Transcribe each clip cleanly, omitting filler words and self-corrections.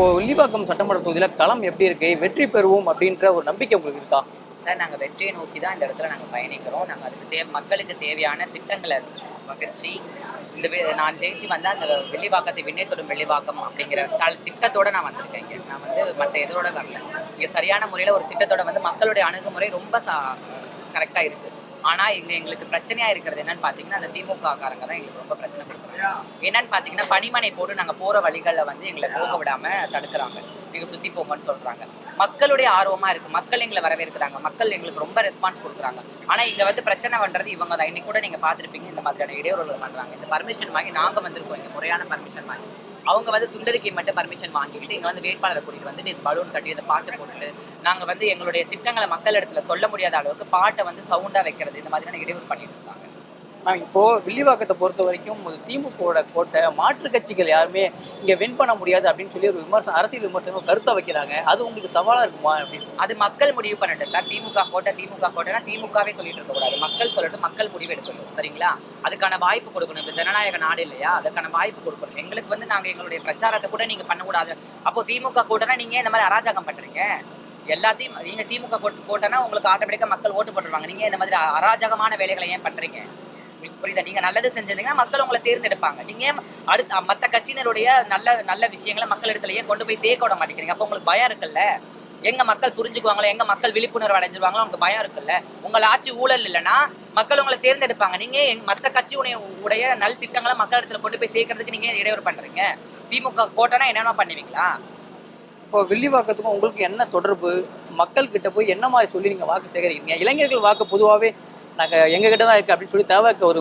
இப்போ வில்லிவாக்கம் சட்டமன்ற தொகுதியில களம் எப்படி இருக்கு? வெற்றி பெறுவோம் அப்படின்ற ஒரு நம்பிக்கை உங்களுக்கு இருக்கா? சார், நாங்கள் வெற்றியை நோக்கி தான் இந்த இடத்துல நாங்கள் பயணிக்கிறோம். நாங்கள் அதுக்கு மக்களுக்கு தேவையான திட்டங்களை வகுச்சி நான் ஜெயிச்சு வந்தால் அந்த வெள்ளிவாக்கத்தை விண்ணை தொடும் வெள்ளிவாக்கம் அப்படிங்கிற திட்டத்தோடு நான் வந்திருக்கேன். இங்கே நான் மற்ற எதோட வரல. இங்கே சரியான முறையில் ஒரு திட்டத்தோட மக்களுடைய அணுகுமுறை ரொம்ப கரெக்டாக இருக்குது. ஆனால் இங்கே எங்களுக்கு பிரச்சனையாக இருக்கிறது என்னன்னு பார்த்தீங்கன்னா, அந்த திமுக காரங்க தான் எங்களுக்கு ரொம்ப பிரச்சனை கொடுக்குறாங்க. என்னன்னு பார்த்தீங்கன்னா, பணிமனை போட்டு நாங்கள் போகிற வழிகளில் எங்களை போக விடாமல் தடுக்கிறாங்க. நீங்கள் சுற்றி போங்கன்னு சொல்கிறாங்க. மக்களுடைய ஆர்வமாக இருக்குது. மக்கள் எங்களை வரவேற்கிறாங்க. மக்கள் எங்களுக்கு ரொம்ப ரெஸ்பான்ஸ் கொடுக்குறாங்க. ஆனால் இங்கே பிரச்சனை பண்ணுறது இவங்க தான். இன்னைக்கு கூட நீங்கள் பார்த்துருப்பீங்க, இந்த மாதிரியான இடையூறுகள் பண்ணுறாங்க. இந்த பர்மிஷன் வாங்கி நாங்கள் வந்திருக்கோம், இங்கே முறையான பர்மிஷன் வாங்கி. அவங்க துண்டறிக்கை மட்டும் பர்மிஷன் வாங்கிக்கிட்டு இங்கே வேட்பாளரை கூட்டிகிட்டு நீ பலூன் கட்டி அந்த பாட்டு போட்டுட்டு நாங்கள் எங்களுடைய திட்டங்களை மக்கள் இடத்துல சொல்ல முடியாத அளவுக்கு பாட்டை சவுண்டாக வைக்கிறது, இந்த மாதிரியான இடையூறு பண்ணிட்டு இருக்காங்க. இப்போ வில்லிவாக்கத்தை பொறுத்த வரைக்கும் திமுகவோட கோட்டை மாற்று கட்சிகள் யாருமே இங்க வின் பண்ண முடியாது அப்படின்னு சொல்லி ஒரு அரசியல் விமர்சனம் கருத்தை வைக்கிறாங்க. அது உங்களுக்கு சவாலா இருக்குமா அப்படின்னு? அது மக்கள் முடிவு பண்ணட்டும் சார். திமுக கோட்டைனா திமுகவே சொல்லிட்டு இருக்க கூடாது. மக்கள் சொல்லட்டும், மக்கள் முடிவு எடுக்கணும். சரிங்களா? அதுக்கான வாய்ப்பு கொடுக்கணும். இந்த ஜனநாயக நாடு இல்லையா? அதுக்கான வாய்ப்பு கொடுக்கணும். எங்களுக்கு நாங்க எங்களுடைய பிரச்சாரத்தை கூட நீங்க பண்ணக்கூடாது. அப்போ திமுக கோட்டைனா நீங்க இந்த மாதிரி அராஜகம் பண்றீங்க. எல்லாத்தையும் நீங்க திமுக கோட்டைனா உங்களுக்கு ஆட்டோமேட்டிக்கா மக்கள் ஓட்டு போட்டுருவாங்க. நீங்க இந்த மாதிரி அராஜகமான வேலைகளை ஏன் பண்றீங்க? புரியுதா? நீங்க நல்லது செஞ்சீங்கன்னா மக்கள் உங்களை தேர்ந்தெடுப்பாங்க. நீங்க அடுத்த மற்ற கட்சியினருடைய நல்ல நல்ல விஷயங்களை மக்கள் இடத்துலயே கொண்டு போய் சேர்க்க விட மாட்டேங்கிறீங்க. அப்போ உங்களுக்கு பயம் இருக்குல்ல? எங்க மக்கள் புரிஞ்சுக்குவாங்களோ, எங்க மக்கள் விழிப்புணர்வு அடைஞ்சிருவாங்களோ, உங்களுக்கு பயம் இருக்குல்ல? உங்கள் ஆட்சி ஊழல் இல்லைன்னா மக்கள் உங்களை தேர்ந்தெடுப்பாங்க. நீங்க மற்ற கட்சியுடைய நல் திட்டங்களை மக்கள் இடத்துல கொண்டு போய் சேர்க்கறதுக்கு நீங்க இடையூறு பண்றீங்க. திமுக கோட்டைனா என்னென்ன பண்ணுவீங்களா? இப்போ வில்லிவாக்கத்துக்கும் உங்களுக்கு என்ன தொடர்பு? மக்கள் கிட்ட போய் என்ன மாதிரி சொல்லி நீங்க வாக்கு சேகரிக்கிறீங்க? இளைஞர்கள் வாக்கு பொதுவாகவே நாங்கள் எங்ககிட்ட தான் இருக்குது அப்படின்னு சொல்லி தேவைக்கு ஒரு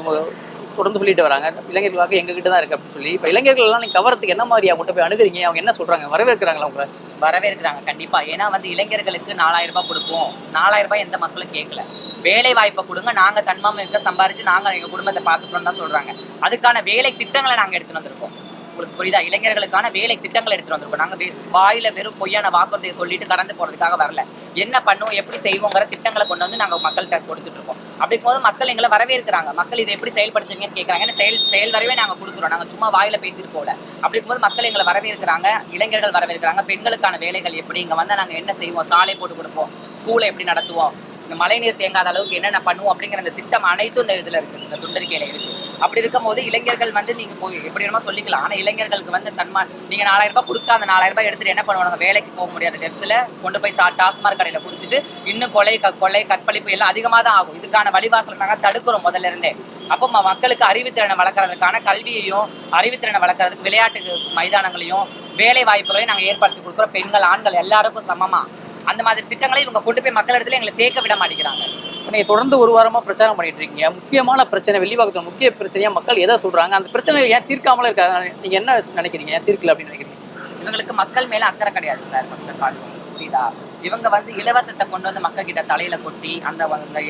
தொடர்ந்து சொல்லிட்டு வராங்க. இளைஞர்கள் வாக்கு எங்ககிட்ட தான் இருக்குது அப்படின்னு சொல்லி. இப்போ இளைஞர்கள் எல்லாம் நீங்கள் கவரத்துக்கு என்ன மாதிரி அவங்ககிட்ட போய் அணுகுறீங்க? அவங்க என்ன சொல்கிறாங்க? வரவேற்கிறாங்களா? அவங்க வரவேற்கிறாங்க கண்டிப்பாக. ஏன்னா இளைஞர்களுக்கு 4000 ரூபாய் கொடுப்போம். 4000 ரூபாய் எந்த மக்களும் கேட்கல. வேலை வாய்ப்பை கொடுங்க, நாங்கள் தன்மாம இருக்க சம்பாரிச்சு நாங்கள் எங்கள் குடும்பத்தை பார்த்துக்கிறோம் தான் சொல்கிறாங்க. அதுக்கான வேலை திட்டங்களை நாங்கள் எடுத்துகிட்டு வந்திருக்கோம். உங்களுக்கு புரியுதா? இளைஞர்களுக்கான வேலை திட்டங்கள் எடுத்துட்டு வந்திருக்கோம். நாங்கள் வாயில வெறும் பொய்யான வாக்குறுதியை சொல்லிட்டு கடந்து போறதுக்காக வரல. என்ன பண்ணுவோம், எப்படி செய்வோங்கிற திட்டங்களை கொண்டு நாங்கள் மக்கள்கிட்ட கொடுத்துட்டு இருக்கோம். அப்படிங்கும் போது மக்கள் எங்களை வரவேற்கிறாங்க. மக்கள் இதை எப்படி செயல்படுத்துவீங்கன்னு கேட்கறாங்க. ஏன்னா செயல் வரவே நாங்கள் கொடுக்குறோம். நாங்கள் சும்மா வாயில பேசிட்டு போல. அப்படிங்கும்போது மக்கள் எங்களை வரவேற்கிறாங்க, இளைஞர்கள் வரவேற்கிறாங்க. பெண்களுக்கான வேலைகள் எப்படி, இங்க நாங்கள் என்ன செய்வோம், சாலை போட்டு கொடுப்போம், ஸ்கூலை எப்படி நடத்துவோம், இந்த மழைநீர் தேங்காத அளவுக்கு என்னென்ன பண்ணுவோம் அப்படிங்கிற அந்த திட்டம் அனைத்தும் இந்த இதுல இருக்கு, இந்த துண்டறிக்கையில இருக்கு. அப்படி இருக்கும் போது இளைஞர்கள் நீங்க போய் எப்படி வேணுமா சொல்லிக்கலாம். ஆனா இளைஞர்களுக்கு நீங்க 4000 ரூபாய் கொடுத்தா அந்த 4000 ரூபாய் எடுத்துட்டு என்ன பண்ணுவாங்க? வேலைக்கு போக முடியாத டெப்ஸ்ல கொண்டு போய் டாஸ்மார்க் கடையில குடிச்சிட்டு இன்னும் கொலை கற்பழிப்பு எல்லாம் அதிகமாக தான் ஆகும். இதுக்கான வழிவாசல் நாங்கள் தடுக்கிறோம் முதல்ல இருந்தே. அப்போ மக்களுக்கு அறிவுத்திறனை வளர்க்கறதுக்கான கல்வியையும் அறிவுத்திறனை வளர்க்கறதுக்கு விளையாட்டு மைதானங்களையும் வேலை வாய்ப்புகளையும் நாங்கள் ஏற்படுத்தி கொடுக்குறோம். பெண்கள் ஆண்கள் எல்லாருக்கும் சமமா அந்த மாதிரி திட்டங்களை இவங்க கொண்டு போய் மக்கள் இடத்துல எங்களை சேர்க்க விட மாட்டேங்கிறாங்க. நீங்க தொடர்ந்து ஒரு வாரமா பிரச்சாரம் பண்ணிட்டு இருக்கீங்க. முக்கியமான பிரச்சனை வில்லிவாக்கத்துல முக்கிய பிரச்சனையா மக்கள் எதை சொல்றாங்க? அந்த பிரச்சனை ஏன் தீர்க்காமல இருக்காங்க? நீங்க என்ன நினைக்கிறீங்க? ஏன் தீர்க்கல அப்படின்னு நினைக்கிறீங்க? இவங்களுக்கு மக்கள் மேல அக்கறை கிடையாது சார். ஃபர்ஸ்ட் ஆஃப் ஆல் புரியுதா? இவங்க இலவசத்தை கொண்டு மக்கள் கிட்ட தலையில கொட்டி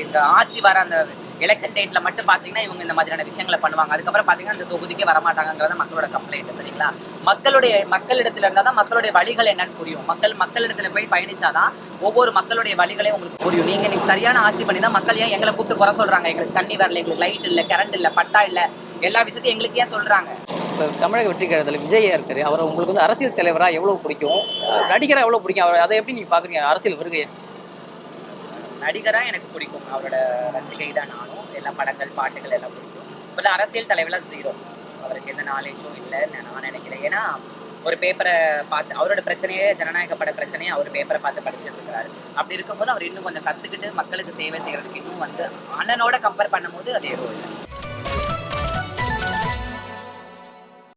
இந்த ஆட்சி வர அந்த எலெக்ஷன் டேட்ல மட்டும் பாத்தீங்கன்னா இவங்க இந்த மாதிரியான விஷயங்களை பண்ணுவாங்க. அதுக்கப்புறம் பாத்தீங்கன்னா இந்த தொகுதிக்கே வரமாட்டாங்கிறத மக்களோட கம்ப்ளைண்ட். சரிங்களா? மக்களிடத்துல இருந்தா தான் மக்களுடைய வழிகள் என்னன்னு புரியும். மக்களிடத்துல போய் பயணிச்சாதான் ஒவ்வொரு மக்களுடைய வழிகளையும் உங்களுக்கு புரியும். நீங்க சரியான ஆட்சி பண்ணி தான் மக்கள் ஏன் எங்களை கூப்பிட்டு குறை சொல்றாங்க? எங்களுக்கு தண்ணி வரல, எங்களுக்கு லைட் இல்லை, கரண்ட் இல்லை, பட்டா இல்லை, எல்லா விஷயத்தையும் எங்களுக்கு ஏன் சொல்றாங்க? தமிழக வெற்றி கழகத்தில் விஜய் இருக்காரு. அவர் உங்களுக்கு அரசியல் தலைவரா எவ்வளவு பிடிக்கும்? நடிகரா எவ்வளவு பிடிக்கும்? அவர் அதை எப்படி நீங்க பாக்குறீங்க அரசியல் வருகையை? நடிகரா எனக்கு பிடிக்கும். அவரோட ரசிகை தான் நானும். எல்லா படங்கள் பாட்டுகள் எல்லாம் பிடிக்கும். இப்போ அரசியல் தலைவராக 0. அவருக்கு எந்த நாலேஜும் இல்லைன்னு நான் நினைக்கிறேன். ஏன்னா ஒரு பேப்பரை பார்த்து அவரோட பிரச்சனையே ஜனநாயக பட பிரச்சனையே அவர் பேப்பரை பார்த்து படிச்சுட்டு இருக்கிறாரு. அப்படி இருக்கும்போது அவர் இன்னும் கொஞ்சம் கற்றுக்கிட்டு மக்களுக்கு சேவை செய்யறதுக்கு இன்னும் அண்ணனோட கம்பேர் பண்ணும்போது அது எதுவும் இல்லை.